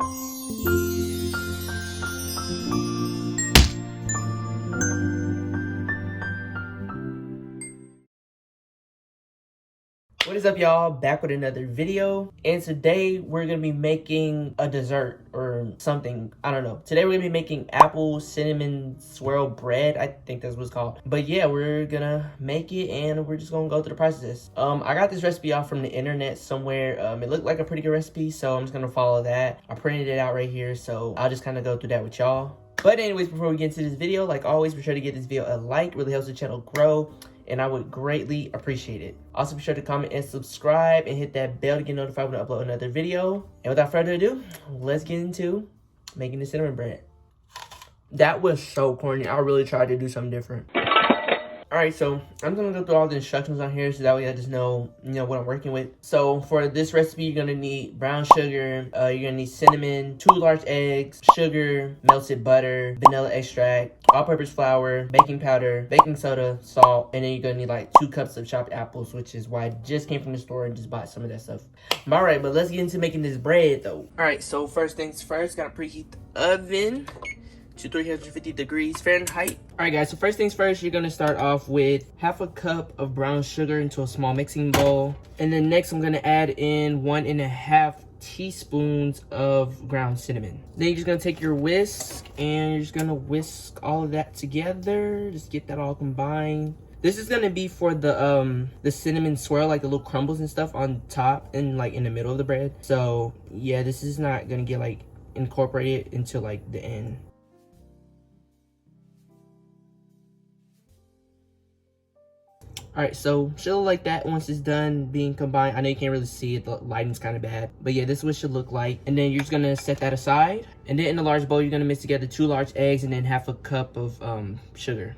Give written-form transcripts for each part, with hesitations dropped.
What is up, y'all? Back with another video, and today we're gonna be making a dessert or something. I don't know. Today we're gonna be making apple cinnamon swirl bread. I think that's what it's called. But yeah, we're gonna make it, and we're just gonna go through the process. I got this recipe off from the internet somewhere. It looked like a pretty good recipe, so I'm just gonna follow that. I printed it out right here, so I'll just kind of go through that with y'all. But anyways, before we get into this video, like always, be sure to give this video a like. It really helps the channel grow, and I would greatly appreciate it. Also, be sure to comment and subscribe and hit that bell to get notified when I upload another video. And without further ado, let's get into making the cinnamon bread. That was so corny. I really tried to do something different. Alright, so I'm going to go through all the instructions on here so that way I just know, what I'm working with. So for this recipe, you're going to need brown sugar, you're going to need cinnamon, 2 large eggs, sugar, melted butter, vanilla extract, all-purpose flour, baking powder, baking soda, salt, and then you're going to need like 2 cups of chopped apples, which is why I just came from the store and just bought some of that stuff. Alright, but let's get into making this bread though. Alright, so first things first, got to preheat the oven to 350 degrees Fahrenheit. Alright guys, so first things first, you're gonna start off with half a cup of brown sugar into a small mixing bowl. And then next I'm gonna add in 1.5 teaspoons of ground cinnamon. Then you're just gonna take your whisk and you're just gonna whisk all of that together. Just get that all combined. This is gonna be for the cinnamon swirl, like the little crumbles and stuff on top and like in the middle of the bread. So yeah, this is not gonna get like incorporated into like the end. Alright, so should look like that once it's done being combined. I know you can't really see it, the lighting's kind of bad. But yeah, this is what it should look like. And then you're just going to set that aside. And then in a large bowl, you're going to mix together 2 large eggs and then half a cup of sugar.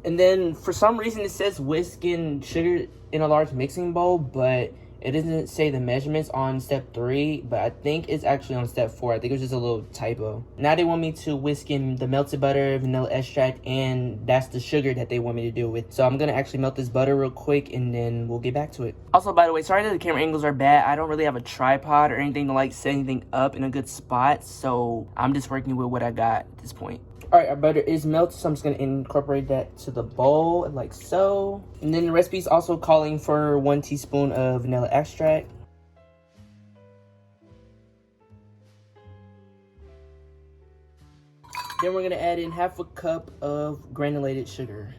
And then for some reason it says whisk in sugar in a large mixing bowl, but it doesn't say the measurements on step 3, but I think it's actually on step 4. I think it was just a little typo. Now they want me to whisk in the melted butter, vanilla extract, and that's the sugar that they want me to do with. So I'm gonna actually melt this butter real quick and then we'll get back to it. Also, by the way, sorry that the camera angles are bad. I don't really have a tripod or anything to like set anything up in a good spot, so I'm just working with what I got at this point. Alright, our butter is melted, so I'm just going to incorporate that to the bowl, like so. And then the recipe is also calling for 1 teaspoon of vanilla extract. Then we're going to add in half a cup of granulated sugar.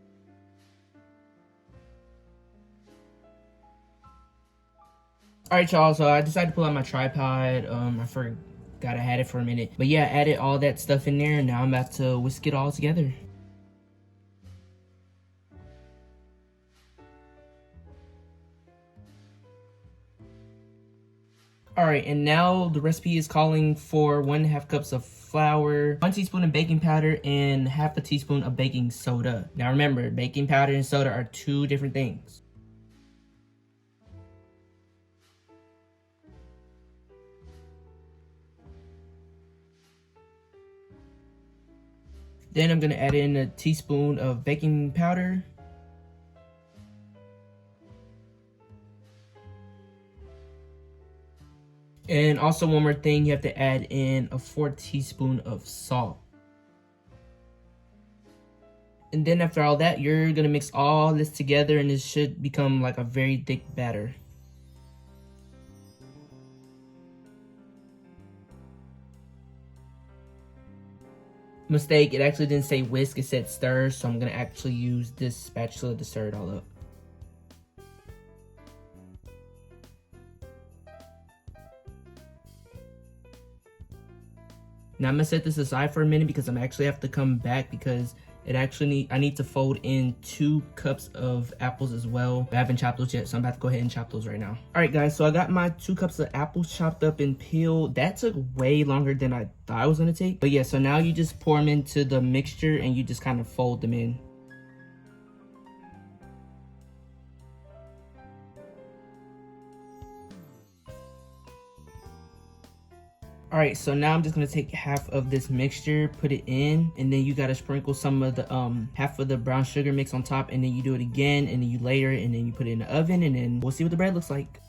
Alright, y'all, so I decided to pull out my tripod. I forgot I had it for a minute. But yeah, I added all that stuff in there, and now I'm about to whisk it all together. Alright, and now the recipe is calling for 1.5 cups of flour, 1 teaspoon of baking powder, and half a teaspoon of baking soda. Now remember, baking powder and soda are 2 different things. Then I'm going to add in a teaspoon of baking powder. And also one more thing, you have to add in a 4 teaspoons of salt. And then after all that, you're going to mix all this together and it should become like a very thick batter. Mistake, it actually didn't say whisk, it said stir, so I'm gonna actually use this spatula to stir it all up. Now I'm gonna set this aside for a minute because I'm actually have to come back because I need to fold in 2 cups of apples as well. I haven't chopped those yet, so I'm about to go ahead and chop those right now. All right, guys, so I got my 2 cups of apples chopped up and peeled. That took way longer than I thought it was gonna take. But yeah, so now you just pour them into the mixture and you just kind of fold them in. All right, so now I'm just gonna take half of this mixture, put it in, and then you gotta sprinkle some of the half of the brown sugar mix on top, and then you do it again, and then you layer it, and then you put it in the oven, and then we'll see what the bread looks like.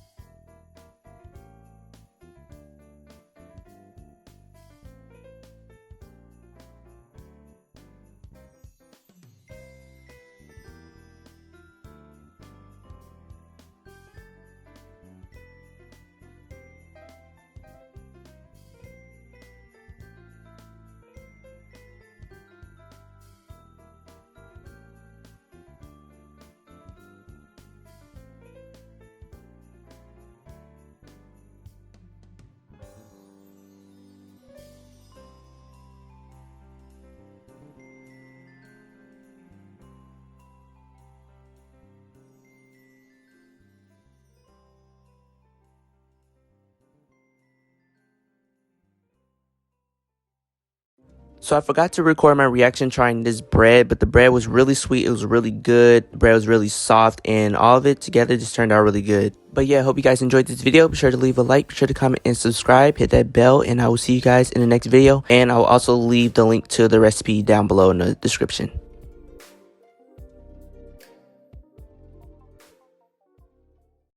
So I forgot to record my reaction trying this bread, but the bread was really sweet. It was really good. The bread was really soft, and all of it together just turned out really good. But yeah, hope you guys enjoyed this video. Be sure to leave a like, be sure to comment and subscribe. Hit that bell, and I will see you guys in the next video. And I will also leave the link to the recipe down below in the description.